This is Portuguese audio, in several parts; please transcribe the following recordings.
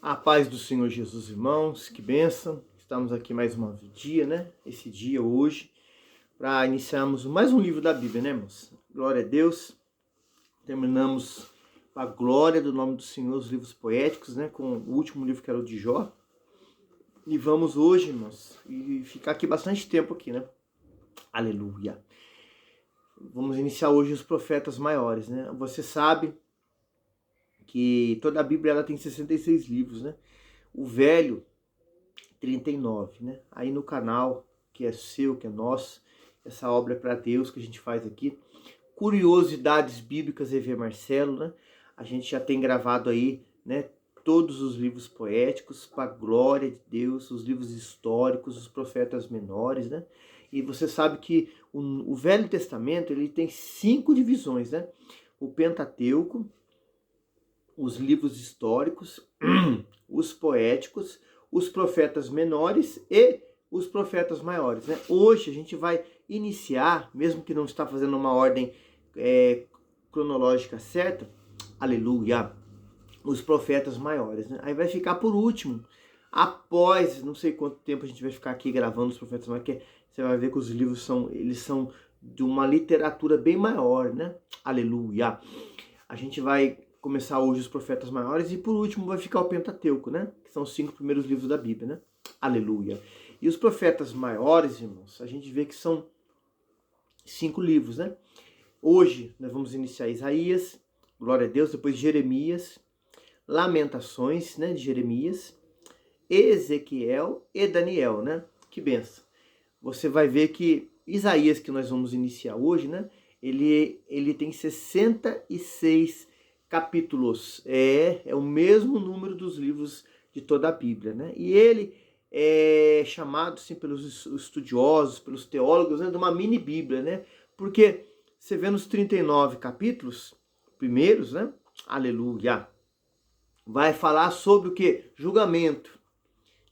A paz do Senhor Jesus, irmãos, que bênção. Estamos aqui mais um dia, né? Esse dia hoje, para iniciarmos mais um livro da Bíblia, né, irmãos? Glória a Deus. Terminamos a glória do nome do Senhor, os livros poéticos, né? Com o último livro que era o de Jó. E vamos hoje, irmãos, e ficar aqui bastante tempo aqui, né? Aleluia. Vamos iniciar hoje os profetas maiores, né? Você sabe que toda a Bíblia ela tem 66 livros, né? O Velho, 39, né? Aí no canal, que é seu, que é nosso, essa obra é para Deus que a gente faz aqui. Curiosidades Bíblicas EV Marcelo, né? A gente já tem gravado aí, né? Todos os livros poéticos, para a glória de Deus, os livros históricos, os profetas menores, né? E você sabe que o Velho Testamento, ele tem 5 divisões, né? O Pentateuco, os livros históricos, os poéticos, os profetas menores e os profetas maiores, né? Hoje a gente vai iniciar, mesmo que não está fazendo uma ordem cronológica certa, aleluia, os profetas maiores, né? Aí vai ficar por último, após, não sei quanto tempo a gente vai ficar aqui gravando os profetas maiores, que você vai ver que os livros são de uma literatura bem maior, né? Aleluia. A gente vai começar hoje os profetas maiores e por último vai ficar o Pentateuco, né? Que são os 5 primeiros livros da Bíblia, né? Aleluia. E os profetas maiores, irmãos, a gente vê que são 5 livros, né? Hoje nós vamos iniciar Isaías, glória a Deus, depois Jeremias, Lamentações, né, de Jeremias, Ezequiel e Daniel, né? Que benção. Você vai ver que Isaías, que nós vamos iniciar hoje, né? Ele tem 66 capítulos. É o mesmo número dos livros de toda a Bíblia, né? E ele é chamado, assim, pelos estudiosos, pelos teólogos, né, de uma mini Bíblia, né? Porque você vê nos 39 capítulos primeiros, né? Aleluia. Vai falar sobre o quê? Julgamento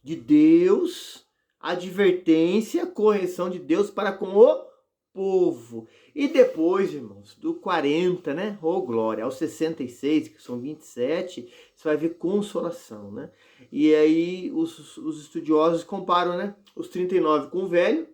de Deus, advertência, correção de Deus para com o povo. E depois, irmãos, do 40, né? Oh, glória, aos 66, que são 27, você vai ver consolação, né? E aí os estudiosos comparam, né, os 39 com o Velho,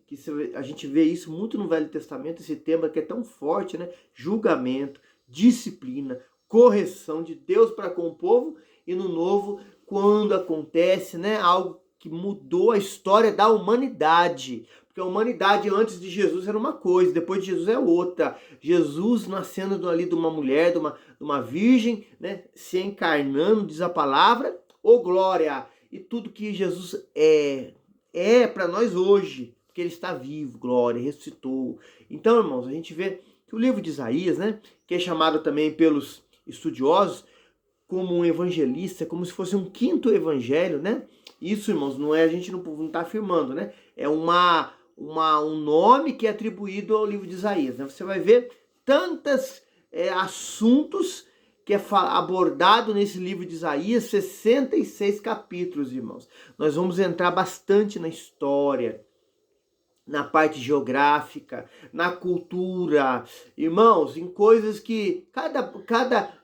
que a gente vê isso muito no Velho Testamento, esse tema que é tão forte, né? Julgamento, disciplina, correção de Deus para com o povo, e no Novo, quando acontece, né, algo que mudou a história da humanidade. Porque a humanidade antes de Jesus era uma coisa, depois de Jesus é outra. Jesus nascendo ali de uma mulher, de uma virgem, né, se encarnando, diz a palavra, ô glória! E tudo que Jesus é para nós hoje, porque ele está vivo, glória, ressuscitou. Então, irmãos, a gente vê que o livro de Isaías, né, que é chamado também pelos estudiosos como um evangelista, como se fosse um quinto evangelho, né? Isso, irmãos, não é, a gente não está afirmando, né? É um nome que é atribuído ao livro de Isaías, né? Você vai ver tantos assuntos que é abordado nesse livro de Isaías, 66 capítulos, irmãos. Nós vamos entrar bastante na história, na parte geográfica, na cultura, irmãos, em coisas que cada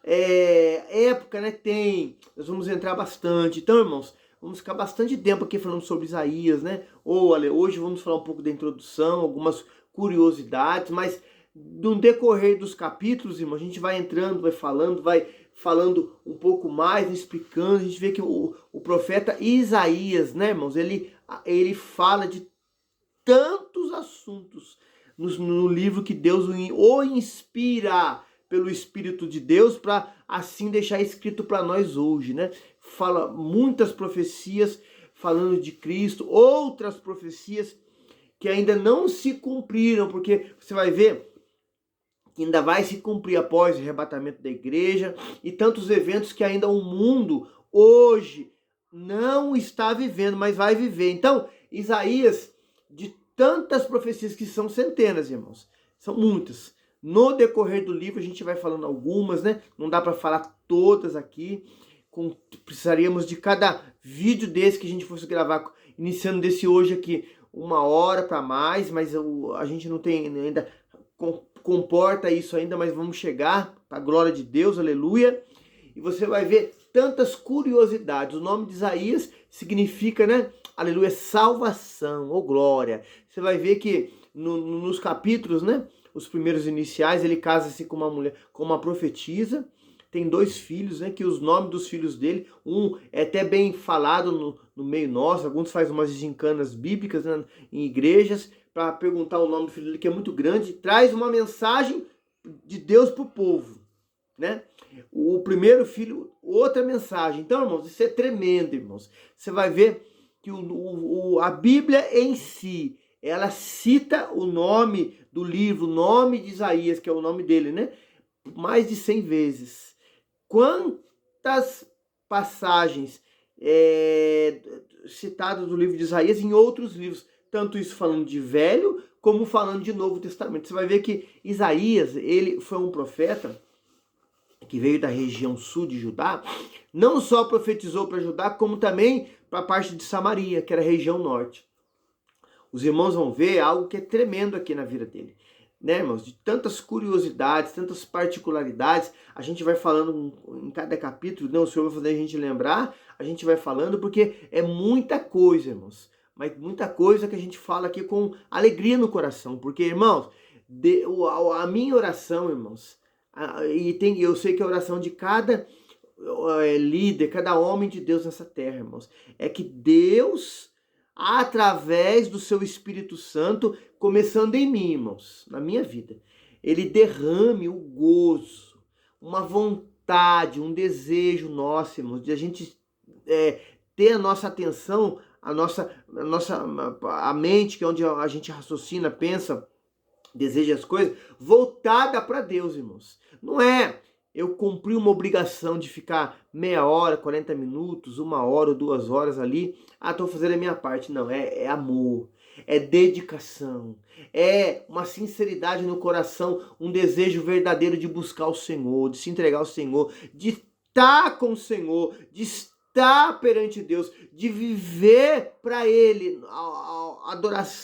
época, né, tem. Nós vamos entrar bastante. Então, irmãos, vamos ficar bastante tempo aqui falando sobre Isaías, né? Hoje vamos falar um pouco da introdução, algumas curiosidades, mas no decorrer dos capítulos, irmãos, a gente vai entrando, vai falando um pouco mais, explicando. A gente vê que o profeta Isaías, né, irmãos, ele fala de tantos assuntos no livro que Deus o inspira pelo Espírito de Deus para assim deixar escrito para nós hoje, né? Fala muitas profecias falando de Cristo, outras profecias que ainda não se cumpriram, porque você vai ver que ainda vai se cumprir após o arrebatamento da igreja e tantos eventos que ainda o mundo hoje não está vivendo, mas vai viver. Então, Isaías, de tantas profecias, que são centenas, irmãos, são muitas. No decorrer do livro a gente vai falando algumas, né? Não dá para falar todas aqui. Precisaríamos de cada vídeo desse que a gente fosse gravar, iniciando desse hoje aqui, 1 hora para mais, mas a gente não tem ainda comporta isso ainda, mas vamos chegar, para a glória de Deus, aleluia. E você vai ver tantas curiosidades. O nome de Isaías significa, né? Aleluia, salvação, ou glória. Você vai ver que nos capítulos, né? Os primeiros iniciais, ele casa-se com uma mulher, com uma profetisa. Tem 2 filhos, né? Que os nomes dos filhos dele, um é até bem falado no meio nosso, alguns fazem umas gincanas bíblicas, né, em igrejas, para perguntar o nome do filho dele, que é muito grande, traz uma mensagem de Deus para o povo, né? O primeiro filho, outra mensagem. Então, irmãos, isso é tremendo, irmãos. Você vai ver que a Bíblia em si, ela cita o nome do livro, o nome de Isaías, que é o nome dele, né? Mais de 100 vezes. Quantas passagens citadas do livro de Isaías em outros livros, tanto isso falando de Velho como falando de Novo Testamento. Você vai ver que Isaías, ele foi um profeta que veio da região sul de Judá, não só profetizou para Judá, como também para a parte de Samaria, que era a região norte. Os irmãos vão ver algo que é tremendo aqui na vida dele, né, irmãos? De tantas curiosidades, tantas particularidades, a gente vai falando em cada capítulo, né? O Senhor vai fazer a gente lembrar, a gente vai falando, porque é muita coisa, irmãos. Mas muita coisa que a gente fala aqui com alegria no coração, porque, irmãos, a minha oração, irmãos, eu sei que a oração de cada líder, cada homem de Deus nessa terra, irmãos, é que Deus, através do seu Espírito Santo, começando em mim, irmãos, na minha vida, ele derrame o gozo, uma vontade, um desejo nosso, irmãos, de a gente ter a nossa atenção, a mente, que é onde a gente raciocina, pensa, deseja as coisas, voltada para Deus, irmãos. Não é eu cumprir uma obrigação de ficar meia hora, 40 minutos, 1 hora ou 2 horas ali. Estou fazendo a minha parte. Não, é amor, é dedicação, é uma sinceridade no coração, um desejo verdadeiro de buscar o Senhor, de se entregar ao Senhor, de estar com o Senhor, de estar perante Deus, de viver para Ele,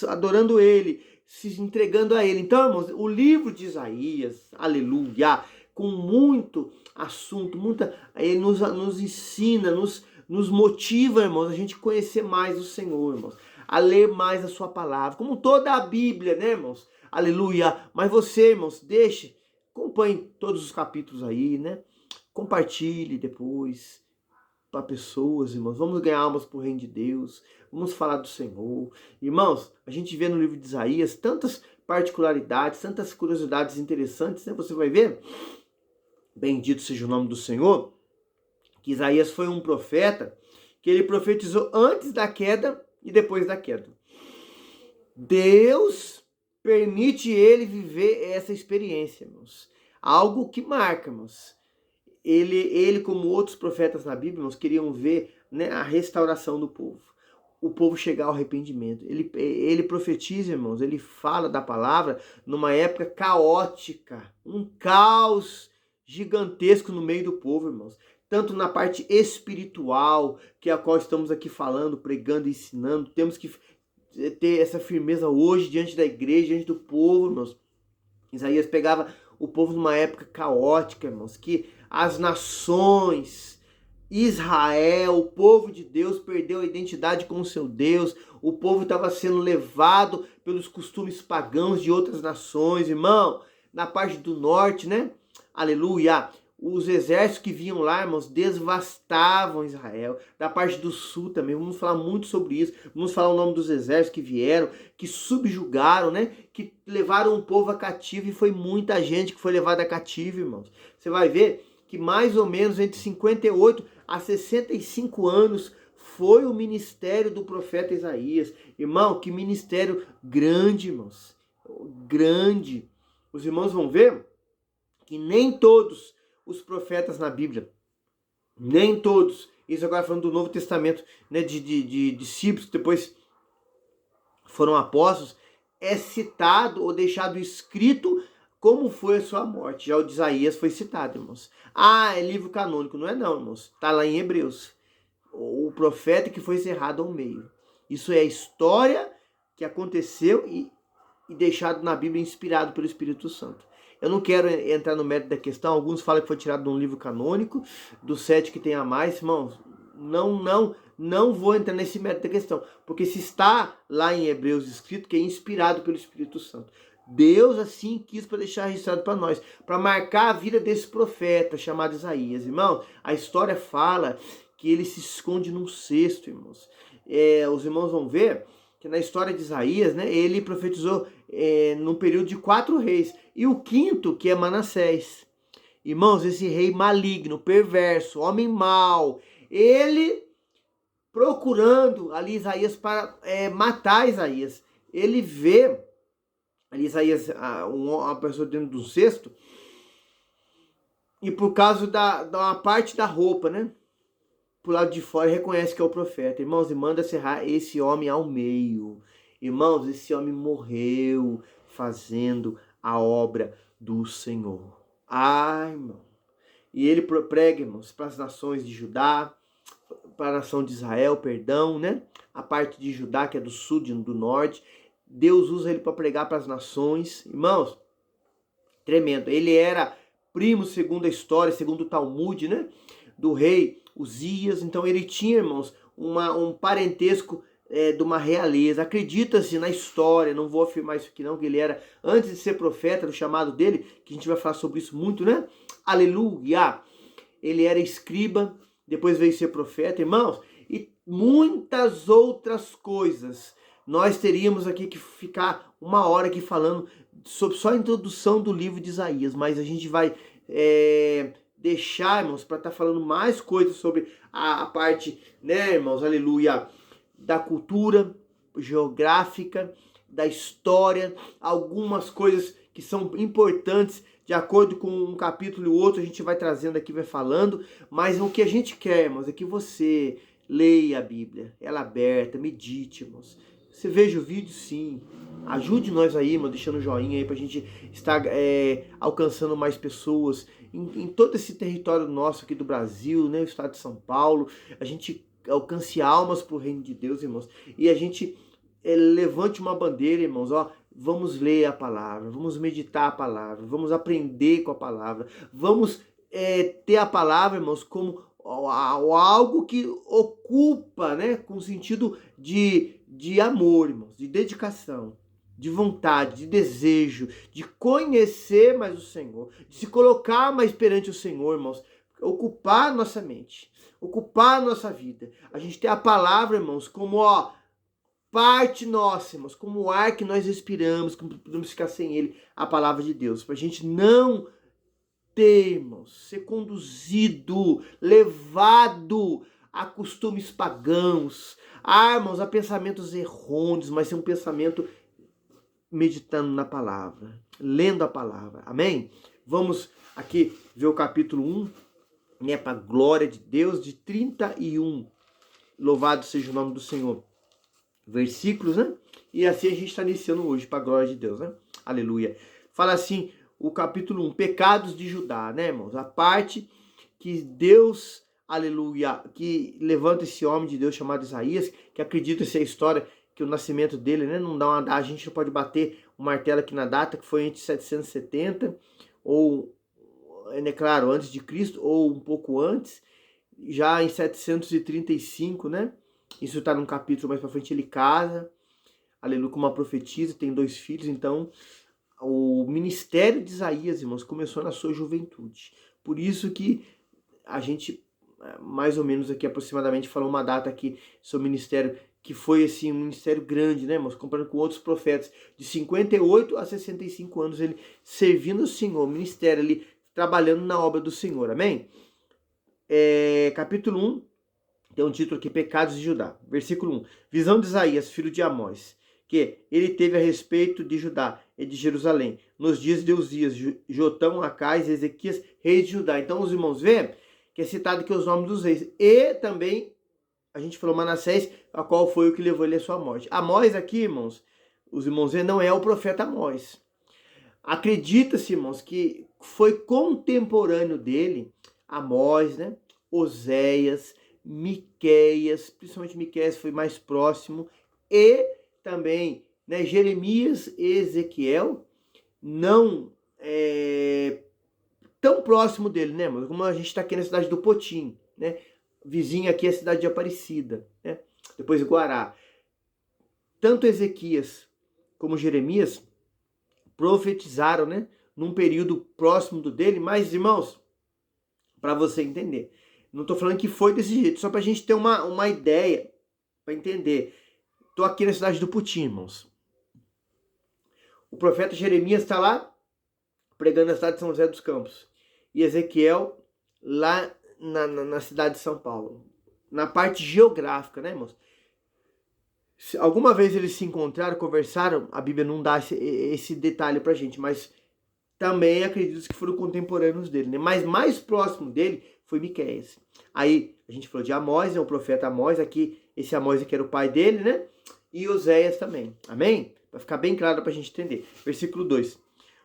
adorando Ele, se entregando a Ele. Então, irmãos, o livro de Isaías, aleluia, com muito assunto, ele nos ensina, nos motiva, irmãos, a gente conhecer mais o Senhor, irmãos, a ler mais a sua palavra, como toda a Bíblia, né, irmãos? Aleluia. Mas você, irmãos, acompanhe todos os capítulos aí, né? Compartilhe depois para pessoas, irmãos. Vamos ganhar almas pro reino de Deus. Vamos falar do Senhor. Irmãos, a gente vê no livro de Isaías tantas particularidades, tantas curiosidades interessantes, né? Você vai ver, bendito seja o nome do Senhor, que Isaías foi um profeta que ele profetizou antes da queda e depois da queda. Deus permite ele viver essa experiência, irmãos. Algo que marca, irmãos. Ele, como outros profetas na Bíblia, irmãos, queriam ver, né, a restauração do povo. O povo chegar ao arrependimento. Ele profetiza, irmãos, ele fala da palavra numa época caótica, um caos gigantesco no meio do povo, irmãos. Tanto na parte espiritual, que é a qual estamos aqui falando, pregando e ensinando. Temos que ter essa firmeza hoje diante da igreja, diante do povo, irmãos. Isaías pegava o povo numa época caótica, irmãos, que as nações, Israel, o povo de Deus perdeu a identidade com o seu Deus, o povo estava sendo levado pelos costumes pagãos de outras nações, irmão. Na parte do norte, né? Aleluia! Os exércitos que vinham lá, irmãos, devastavam Israel. Da parte do sul também, vamos falar muito sobre isso. Vamos falar o nome dos exércitos que vieram, que subjugaram, né? Que levaram o povo a cativo, e foi muita gente que foi levada a cativo, irmãos. Você vai ver que mais ou menos entre 58 a 65 anos foi o ministério do profeta Isaías. Irmão, que ministério grande, irmãos. Grande. Os irmãos vão ver que nem todos os profetas na Bíblia, nem todos, isso agora falando do Novo Testamento, né, de discípulos que depois foram apóstolos, é citado ou deixado escrito como foi a sua morte. Já o de Isaías foi citado, irmãos. É livro canônico. Não é não, irmãos. Está lá em Hebreus. O profeta que foi cerrado ao meio. Isso é a história que aconteceu e deixado na Bíblia, inspirado pelo Espírito Santo. Eu não quero entrar no mérito da questão, alguns falam que foi tirado de um livro canônico, do 7 que tem a mais, irmãos, não vou entrar nesse mérito da questão, porque se está lá em Hebreus escrito que é inspirado pelo Espírito Santo. Deus assim quis para deixar registrado para nós, para marcar a vida desse profeta chamado Isaías. Irmão, a história fala que ele se esconde num cesto, irmãos. Os irmãos vão ver que na história de Isaías, né, ele profetizou num período de 4 reis. E o quinto, que é Manassés. Irmãos, esse rei maligno, perverso, homem mau, ele procurando ali Isaías para matar Isaías. Ele vê ali Isaías, uma pessoa dentro do cesto, e por causa da uma parte da roupa, né? Pro lado de fora, reconhece que é o profeta. Irmãos, e manda serrar esse homem ao meio. Irmãos, esse homem morreu fazendo a obra do Senhor. Ai, irmão. E ele prega, irmãos, para as nações de Judá, para a nação de Israel, perdão, né? A parte de Judá, que é do sul e do norte. Deus usa ele para pregar para as nações. Irmãos, tremendo. Ele era primo, segundo a história, segundo o Talmud, né? Do rei Uzias. Então ele tinha, irmãos, um parentesco de uma realeza. Acredita-se na história, não vou afirmar isso aqui não, que ele era, antes de ser profeta, do chamado dele, que a gente vai falar sobre isso muito, né? Aleluia! Ele era escriba, depois veio ser profeta, irmãos, e muitas outras coisas. Nós teríamos aqui que ficar 1 hora aqui falando sobre só a introdução do livro de Isaías, mas a gente vai deixar, irmãos, para estar falando mais coisas sobre a parte, né, irmãos, aleluia, da cultura geográfica, da história, algumas coisas que são importantes, de acordo com um capítulo e o outro, a gente vai trazendo aqui, vai falando, mas o que a gente quer, irmãos, é que você leia a Bíblia, ela aberta, medite, irmãos. Você veja o vídeo, sim. Ajude nós aí, mano, deixando um joinha aí pra gente estar alcançando mais pessoas em todo esse território nosso aqui do Brasil, né? O estado de São Paulo. A gente alcance almas pro reino de Deus, irmãos. E a gente levante uma bandeira, irmãos, ó. Vamos ler a palavra, vamos meditar a palavra, vamos aprender com a palavra. Vamos ter a palavra, irmãos, como algo que ocupa, né? Com sentido de amor, irmãos, de dedicação, de vontade, de desejo, de conhecer mais o Senhor, de se colocar mais perante o Senhor, irmãos, ocupar nossa mente, ocupar nossa vida. A gente tem a palavra, irmãos, como parte nossa, irmãos, como o ar que nós respiramos, como podemos ficar sem ele, a palavra de Deus, para a gente não ter, irmãos, ser conduzido, levado a costumes pagãos, irmãos, a pensamentos errôneos, mas ser um pensamento meditando na palavra, lendo a palavra, amém? Vamos aqui ver o capítulo 1, né, para a glória de Deus, de 31, louvado seja o nome do Senhor, versículos, né? E assim a gente está iniciando hoje, para a glória de Deus, né? Aleluia. Fala assim, o capítulo 1, pecados de Judá, né, irmãos? A parte que Deus, aleluia, que levanta esse homem de Deus chamado Isaías, que acredita ser a história, que o nascimento dele, né, não dá uma data, a gente não pode bater o martelo aqui na data, que foi entre 770, ou, é claro, antes de Cristo, ou um pouco antes, já em 735, né? Isso está num capítulo mais para frente, ele casa, aleluia, com uma profetisa, tem 2 filhos, então o ministério de Isaías, irmãos, começou na sua juventude. Por isso que a gente, mais ou menos aqui aproximadamente, falou uma data aqui sobre o ministério, que foi assim, um ministério grande, né, irmãos? Comparando com outros profetas, de 58 a 65 anos, ele servindo o Senhor, ministério ali, trabalhando na obra do Senhor, amém? Capítulo 1, tem um título aqui, Pecados de Judá. Versículo 1, visão de Isaías, filho de Amós, que ele teve a respeito de Judá e de Jerusalém, nos dias de Uzias, Jotão, Acais e Ezequias, reis de Judá. Então os irmãos veem que é citado aqui os nomes dos reis. E também, a gente falou Manassés, a qual foi o que levou ele à sua morte. Amós aqui, irmãos, os irmãos veem, não é o profeta Amós. Acredita-se, irmãos, que foi contemporâneo dele, Amós, né? Oséias, Miqueias, principalmente Miqueias foi mais próximo, e também, né, Jeremias e Ezequiel, não tão próximo dele, né, mano? Como a gente está aqui na cidade do Potim, né? Vizinha aqui é a cidade de Aparecida, né? Depois Guará. Tanto Ezequias como Jeremias profetizaram, né? Num período próximo do dele, mas, irmãos, para você entender, não estou falando que foi desse jeito, só para a gente ter uma ideia, para entender. Estou aqui na cidade do Potim, irmãos. O profeta Jeremias está lá pregando na cidade de São José dos Campos. E Ezequiel lá na cidade de São Paulo. Na parte geográfica, né, irmãos? Se alguma vez eles se encontraram, conversaram, a Bíblia não dá esse detalhe pra gente, mas também acredito que foram contemporâneos dele, né? Mas mais próximo dele foi Miqueias. Aí a gente falou de Amós, né? O profeta Amós, aqui, esse Amós aqui era o pai dele, né? E Oséias também. Amém? Vai ficar bem claro pra gente entender. Versículo 2.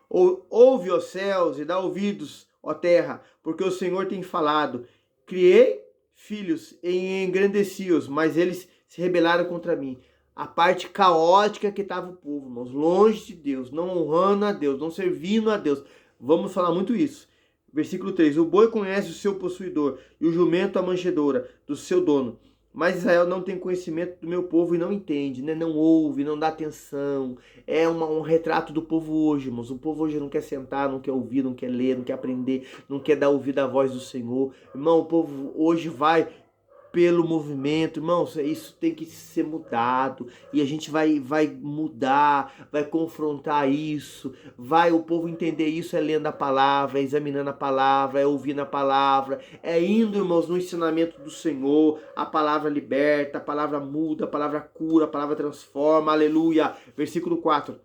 Ouve, ó céus, e dá ouvidos, ó terra, porque o Senhor tem falado. Criei filhos e engrandeci-os, mas eles se rebelaram contra mim. A parte caótica que estava o povo, irmãos, longe de Deus, não honrando a Deus, não servindo a Deus. Vamos falar muito isso. Versículo 3. O boi conhece o seu possuidor, e o jumento a manjedoura do seu dono. Mas Israel não tem conhecimento do meu povo e não entende, né? Não ouve, não dá atenção. É um retrato do povo hoje, irmãos. O povo hoje não quer sentar, não quer ouvir, não quer ler, não quer aprender, não quer dar ouvido à voz do Senhor. Irmão, o povo hoje vai pelo movimento, irmãos, isso tem que ser mudado, e a gente vai mudar, vai confrontar isso, vai o povo entender isso, é lendo a palavra, é examinando a palavra, é ouvindo a palavra, é indo, irmãos, no ensinamento do Senhor. A palavra liberta, a palavra muda, a palavra cura, a palavra transforma, aleluia. Versículo 4.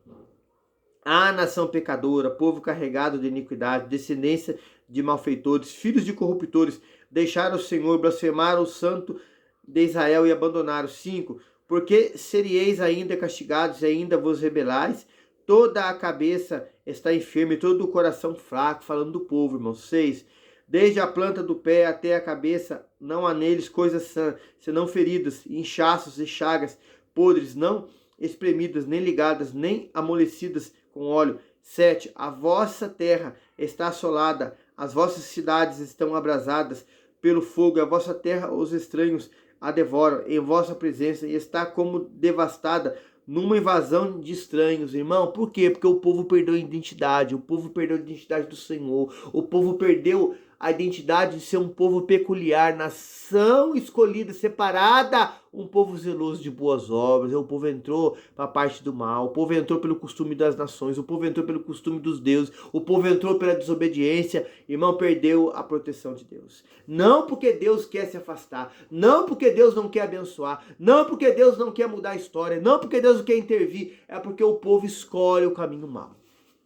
A nação pecadora, povo carregado de iniquidade, descendência de malfeitores, filhos de corruptores, deixaram o Senhor, blasfemaram o Santo de Israel e abandonaram. 5. Porque seríeis ainda castigados e ainda vos rebelais? Toda a cabeça está enferma e todo o coração fraco, falando do povo, irmãos. 6. Desde a planta do pé até a cabeça, não há neles coisas sãs, senão feridas, inchaços e chagas, podres, não espremidas, nem ligadas, nem amolecidas com óleo. 7. A vossa terra está assolada, as vossas cidades estão abrasadas pelo fogo, a vossa terra os estranhos a devoram em vossa presença e está como devastada numa invasão de estranhos, irmão. Por quê? Porque o povo perdeu a identidade, o povo perdeu a identidade do Senhor, o povo perdeu a identidade de ser um povo peculiar, nação escolhida, separada, um povo zeloso de boas obras. O povo entrou para a parte do mal, o povo entrou pelo costume das nações, o povo entrou pelo costume dos deuses, o povo entrou pela desobediência. Irmão, perdeu a proteção de Deus. Não porque Deus quer se afastar, não porque Deus não quer abençoar, não porque Deus não quer mudar a história, não porque Deus não quer intervir, é porque o povo escolhe o caminho mau.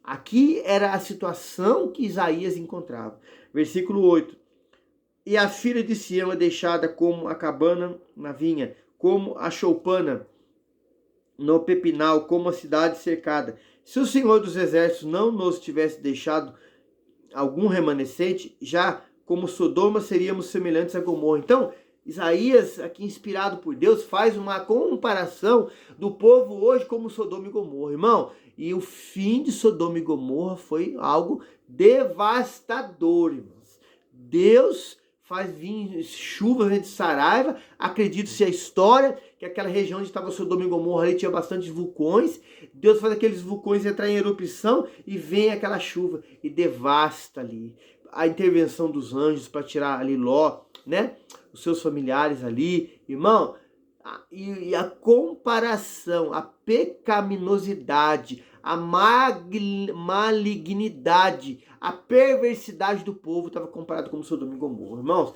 Aqui era a situação que Isaías encontrava. Versículo 8. E a filha de Sião é deixada como a cabana na vinha, como a choupana no pepinal, como a cidade cercada. Se o Senhor dos Exércitos não nos tivesse deixado algum remanescente, já como Sodoma seríamos semelhantes a Gomorra. Então, Isaías, aqui inspirado por Deus, faz uma comparação do povo hoje como Sodoma e Gomorra, irmão. E o fim de Sodoma e Gomorra foi algo devastador, irmãos. Deus faz vir chuvas de Saraiva. Acredito-se a história que aquela região onde estava Sodoma e Gomorra ali tinha bastante vulcões. Deus faz aqueles vulcões entrar em erupção e vem aquela chuva e devasta ali. A intervenção dos anjos para tirar ali Ló, né? Os seus familiares ali, irmão. E a comparação, a pecaminosidade, a malignidade, a perversidade do povo estava comparado com Sodoma e Gomorra. Irmãos,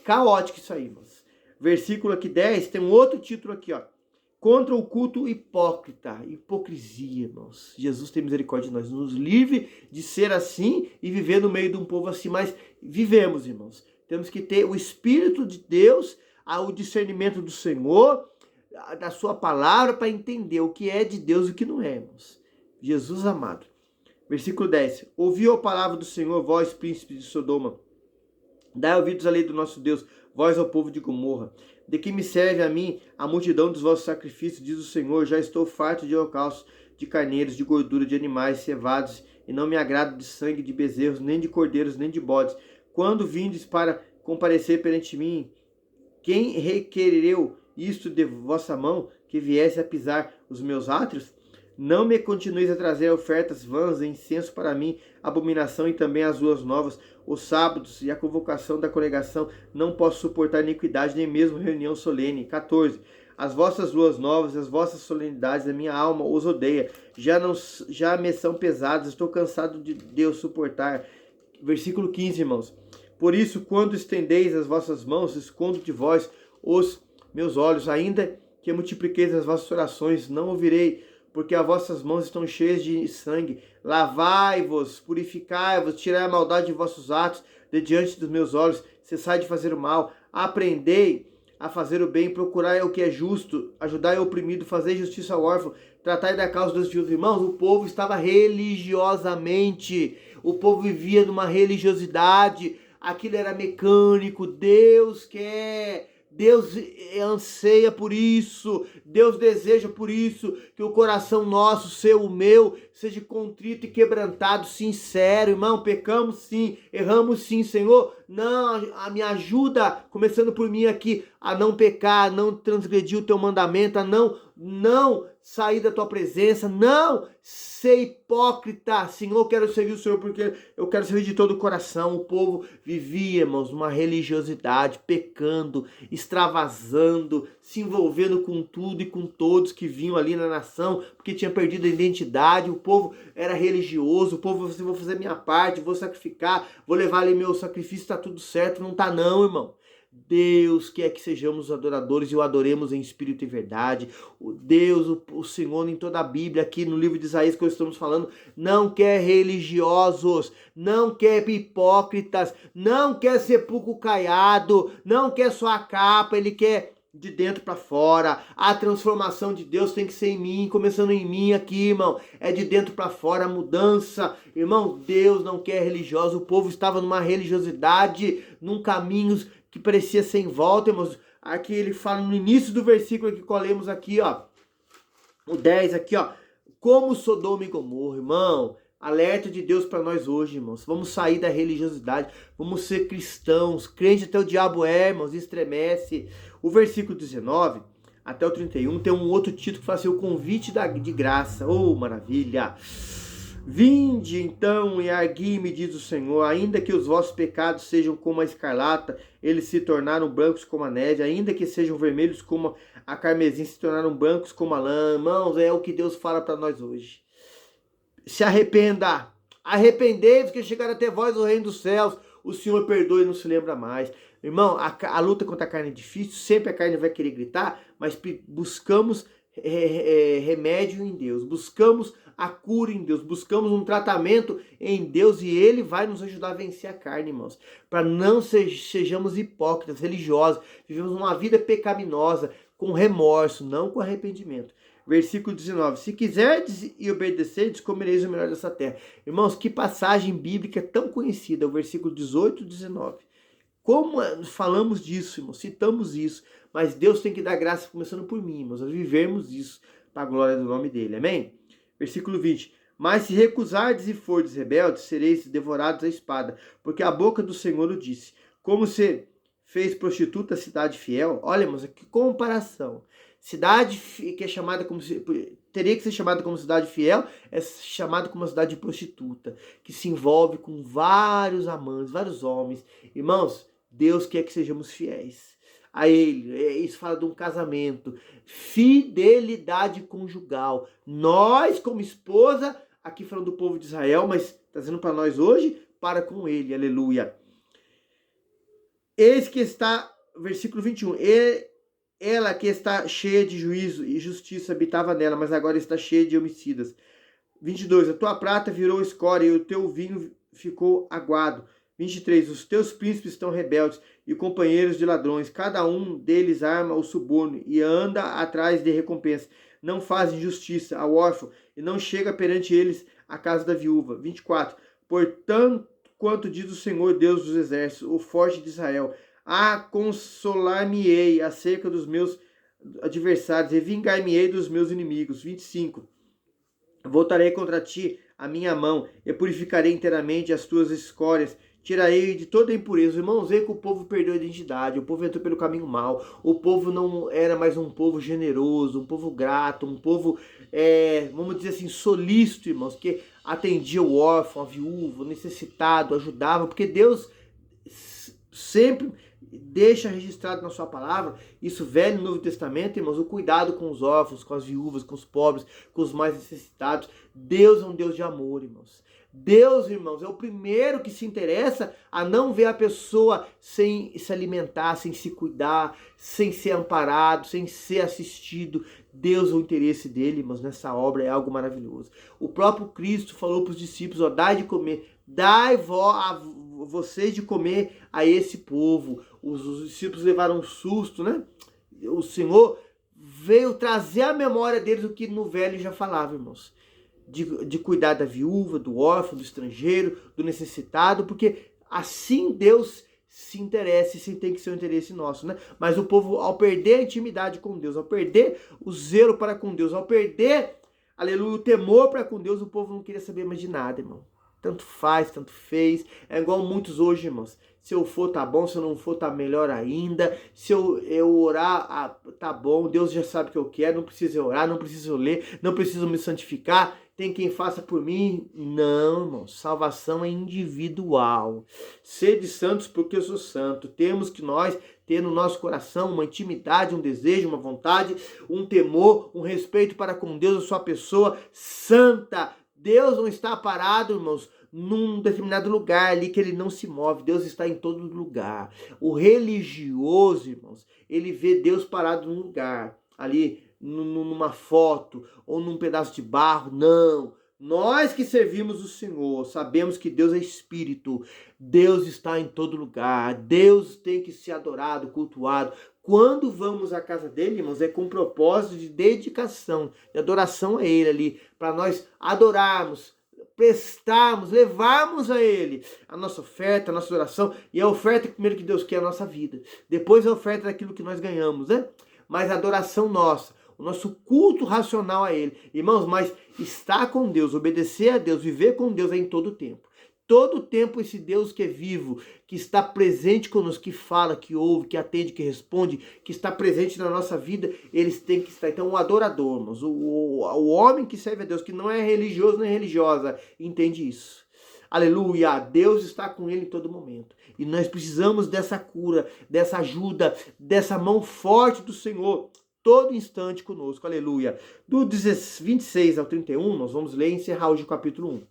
caótico isso aí, irmãos. Versículo aqui 10, tem um outro título aqui, ó. Contra o culto hipócrita, hipocrisia, irmãos. Jesus tem misericórdia de nós, nos livre de ser assim e viver no meio de um povo assim, mas vivemos, irmãos. Temos que ter o Espírito de Deus, o discernimento do Senhor, da sua palavra, para entender o que é de Deus e o que não é, irmãos. Jesus amado. Versículo 10. Ouviu a palavra do Senhor, vós, príncipes de Sodoma. Dai ouvidos à lei do nosso Deus, vós ao povo de Gomorra. De que me serve a mim a multidão dos vossos sacrifícios, diz o Senhor, já estou farto de holocaustos. de carneiros, de gordura de animais cevados, e não me agrado de sangue de bezerros, nem de cordeiros, nem de bodes. Quando vindes para comparecer perante mim, quem requereu isto de vossa mão, que viesse a pisar os meus átrios? Não me continueis a trazer ofertas vãs e incenso para mim, abominação, e também as luas novas, os sábados e a convocação da congregação. Não posso suportar iniquidade, nem mesmo reunião solene. 14. As vossas luas novas, as vossas solenidades, a minha alma os odeia. Já me são pesadas, estou cansado de Deus suportar. Versículo 15, irmãos. Por isso, quando estendeis as vossas mãos, escondo de vós os meus olhos, ainda que multipliqueis as vossas orações, não ouvirei, porque as vossas mãos estão cheias de sangue. Lavai-vos, purificai-vos, tirai a maldade de vossos atos de diante dos meus olhos, cessai de fazer o mal, aprendei a fazer o bem, procurai o que é justo, ajudai o oprimido, fazei justiça ao órfão, tratai da causa dos viúvos. Irmãos, o povo estava religiosamente, o povo vivia numa religiosidade, aquilo era mecânico. Deus anseia por isso, Deus deseja por isso, que o coração nosso, seu, o meu, seja contrito e quebrantado, sincero. Irmão, pecamos sim, erramos sim, Senhor. Não, me ajuda, começando por mim aqui, a não pecar, a não transgredir o teu mandamento, a não sair da tua presença, não ser hipócrita. Senhor, eu quero servir o Senhor porque eu quero servir de todo o coração. O povo vivia, irmãos, numa religiosidade, pecando, extravasando, se envolvendo com tudo e com todos que vinham ali na nação, porque tinha perdido a identidade. O povo era religioso, o povo, vou fazer minha parte, vou sacrificar, vou levar ali meu sacrifício, tá tudo certo. Não tá não, irmão. Deus quer que sejamos adoradores e o adoremos em espírito e verdade. O Deus, o Senhor, em toda a Bíblia, aqui no livro de Isaías que nós estamos falando, não quer religiosos, não quer hipócritas, não quer sepulcro caiado, não quer só a capa, ele quer de dentro para fora. A transformação de Deus tem que ser em mim, começando em mim aqui, irmão. É de dentro para fora a mudança. Irmão, Deus não quer religioso. O povo estava numa religiosidade, num caminho que parecia sem volta, irmãos. Aqui ele fala no início do versículo que colhemos aqui, ó. O 10 aqui, ó. Como Sodoma e Gomorra, irmão. Alerta de Deus para nós hoje, irmãos. Vamos sair da religiosidade. Vamos ser cristãos. Crente até o diabo é, irmãos. Estremece. O versículo 19 até o 31 tem um outro título que fala assim: o convite de graça. Oh, maravilha! Vinde então e argui-me, diz o Senhor, ainda que os vossos pecados sejam como a escarlata, eles se tornaram brancos como a neve, ainda que sejam vermelhos como a carmesim, se tornaram brancos como a lã. Irmãos, é o que Deus fala para nós hoje. Se arrependa, arrependei-vos que chegar até vós o reino dos céus. O Senhor perdoa e não se lembra mais. Irmão, a luta contra a carne é difícil, sempre a carne vai querer gritar, mas buscamos remédio em Deus, buscamos a cura em Deus, buscamos um tratamento em Deus e Ele vai nos ajudar a vencer a carne, irmãos. Para não sejamos hipócritas, religiosos, vivemos uma vida pecaminosa, com remorso, não com arrependimento. Versículo 19, se quiserdes e obedecerdes, comereis o melhor dessa terra. Irmãos, que passagem bíblica tão conhecida, o versículo 18 e 19. Como falamos disso, irmãos, citamos isso, mas Deus tem que dar graça, começando por mim, irmãos, a vivermos isso para a glória do nome dele, amém? Versículo 20, mas se recusardes e fordes rebeldes, sereis devorados à espada, porque a boca do Senhor o disse. Como se fez prostituta a cidade fiel? Olha, irmãos, que comparação. Cidade que é chamada como teria que ser chamada como cidade fiel, é chamada como uma cidade de prostituta, que se envolve com vários amantes, vários homens. Irmãos, Deus quer que sejamos fiéis a Ele. Isso fala de um casamento, fidelidade conjugal. Nós, como esposa, aqui falando do povo de Israel, mas trazendo para nós hoje, para com Ele, aleluia. Eis que está, versículo 21, ela que está cheia de juízo e justiça habitava nela, mas agora está cheia de homicidas. 22, a tua prata virou escória e o teu vinho ficou aguado. 23, os teus príncipes estão rebeldes e companheiros de ladrões, cada um deles arma o suborno e anda atrás de recompensa. Não fazem justiça ao órfão e não chega perante eles a casa da viúva. 24, portanto, quanto diz o Senhor Deus dos exércitos, o forte de Israel, consolar-me-ei acerca dos meus adversários e vingar-me-ei dos meus inimigos. 25, Voltarei contra ti a minha mão, e purificarei inteiramente as tuas escórias, tirarei de toda a impureza. Os irmãos, veem que o povo perdeu a identidade, o povo entrou pelo caminho mau, o povo não era mais um povo generoso, um povo grato, um povo, vamos dizer assim, solícito, irmãos, que atendia o órfão, a viúva, o necessitado, ajudava, porque Deus sempre deixa registrado na sua palavra, isso Velho e Novo Testamento, irmãos, o cuidado com os órfãos, com as viúvas, com os pobres, com os mais necessitados. Deus é um Deus de amor, irmãos. Deus, irmãos, é o primeiro que se interessa a não ver a pessoa sem se alimentar, sem se cuidar, sem ser amparado, sem ser assistido. Deus, o interesse dele, irmãos, nessa obra é algo maravilhoso. O próprio Cristo falou para os discípulos, ó, dai de comer, dai vocês de comer a esse povo. Os discípulos levaram um susto, né? O Senhor veio trazer à memória deles o que no velho já falava, irmãos. De cuidar da viúva, do órfão, do estrangeiro, do necessitado, porque assim Deus se interessa, e tem que ser um interesse nosso, né? Mas o povo, ao perder a intimidade com Deus, ao perder o zelo para com Deus, ao perder, aleluia, o temor para com Deus, o povo não queria saber mais de nada, irmão. Tanto faz, tanto fez. É igual muitos hoje, irmãos. Se eu for, tá bom. Se eu não for, tá melhor ainda. Se eu orar, tá bom. Deus já sabe o que eu quero. Não preciso orar, não preciso ler, não preciso me santificar. Tem quem faça por mim? Não, irmão. Salvação é individual. Sede santos porque eu sou santo. Temos que nós ter no nosso coração uma intimidade, um desejo, uma vontade, um temor, um respeito para com Deus, a sua pessoa santa. Deus não está parado, irmãos, num determinado lugar ali que ele não se move. Deus está em todo lugar. O religioso, irmãos, ele vê Deus parado num lugar, ali numa foto ou num pedaço de barro. Não. Nós que servimos o Senhor, sabemos que Deus é Espírito. Deus está em todo lugar. Deus tem que ser adorado, cultuado. Quando vamos à casa dele, irmãos, é com propósito de dedicação, de adoração a ele ali, para nós adorarmos, prestarmos, levarmos a ele a nossa oferta, a nossa adoração. E a oferta primeiro que Deus quer é a nossa vida. Depois a oferta daquilo que nós ganhamos, né? Mas a adoração nossa, o nosso culto racional a ele. Irmãos, mas estar com Deus, obedecer a Deus, viver com Deus é em todo o tempo. Todo o tempo esse Deus que é vivo, que está presente conosco, que fala, que ouve, que atende, que responde, que está presente na nossa vida, eles têm que estar. Então o adorador, irmãos, o homem que serve a Deus, que não é religioso nem religiosa, entende isso. Aleluia, Deus está com ele em todo momento. E nós precisamos dessa cura, dessa ajuda, dessa mão forte do Senhor, todo instante conosco. Aleluia. Do 26 ao 31, nós vamos ler e encerrar hoje o capítulo 1.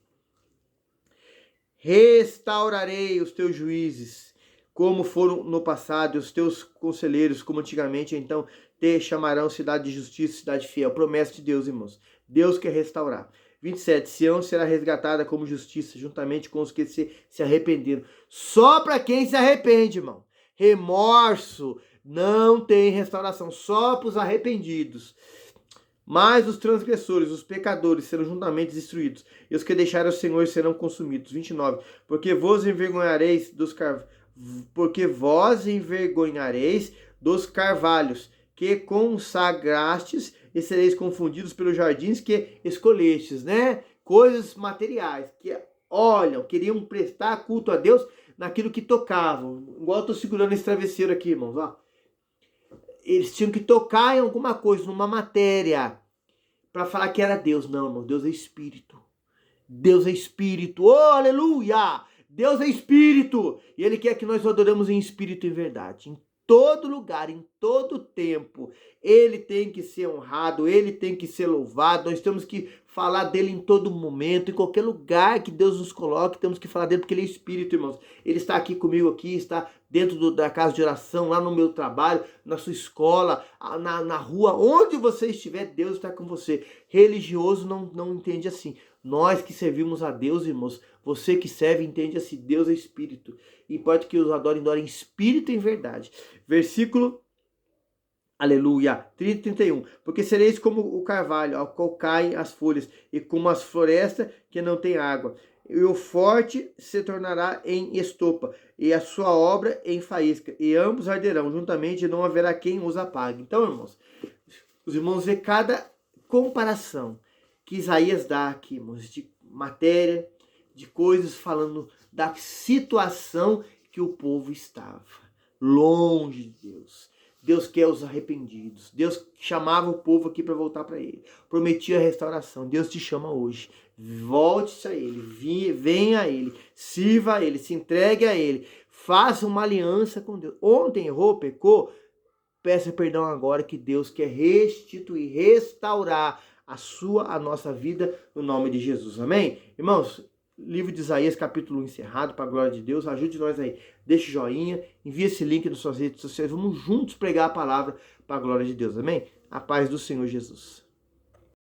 Restaurarei os teus juízes, como foram no passado, e os teus conselheiros, como antigamente, então te chamarão cidade de justiça, cidade fiel. Promessa de Deus, irmãos. Deus quer restaurar. 27. Sião será resgatada como justiça, juntamente com os que se arrependeram. Só para quem se arrepende, irmão. Remorso não tem restauração, só para os arrependidos. Mas os transgressores, os pecadores, serão juntamente destruídos, e os que deixarem o Senhor serão consumidos. 29. Porque vós envergonhareis dos carvalhos que consagrastes, e sereis confundidos pelos jardins que escolhestes, né? Coisas materiais, que olham, queriam prestar culto a Deus naquilo que tocavam. Igual eu estou segurando esse travesseiro aqui, irmãos, ó. Eles tinham que tocar em alguma coisa, numa matéria, para falar que era Deus. Não, irmão, Deus é Espírito. Deus é Espírito. Oh, aleluia! Deus é Espírito. E Ele quer que nós o adoremos em Espírito e em verdade. Em todo lugar, em todo tempo. Ele tem que ser honrado, Ele tem que ser louvado. Nós temos que falar dele em todo momento, em qualquer lugar que Deus nos coloque, temos que falar dele, porque Ele é Espírito, irmãos. Ele está aqui comigo, aqui, está dentro da casa de oração, lá no meu trabalho, na sua escola, na rua, onde você estiver, Deus está com você. Religioso não entende assim. Nós que servimos a Deus, irmãos, você que serve entende assim, Deus é Espírito. Importa que os adorem em Espírito e em verdade. Versículo, aleluia, 30 e 31. Porque sereis como o carvalho, ao qual caem as folhas, e como as florestas que não tem água. E o forte se tornará em estopa, e a sua obra em faísca, e ambos arderão juntamente, e não haverá quem os apague. Então, irmãos, os irmãos vê cada comparação, que Isaías dá aqui, irmãos, de matéria, de coisas falando da situação que o povo estava, longe de Deus. Deus quer os arrependidos. Deus chamava o povo aqui para voltar para Ele. Prometia a restauração. Deus te chama hoje. Volte-se a Ele, venha a Ele, sirva a Ele, se entregue a Ele, faça uma aliança com Deus. Ontem errou, pecou, peça perdão agora, que Deus quer restituir, restaurar a nossa vida no nome de Jesus. Amém? Irmãos, livro de Isaías, capítulo 1 encerrado, para a glória de Deus. Ajude nós aí. Deixe joinha, envie esse link nas suas redes sociais. Vamos juntos pregar a palavra para a glória de Deus. Amém? A paz do Senhor Jesus.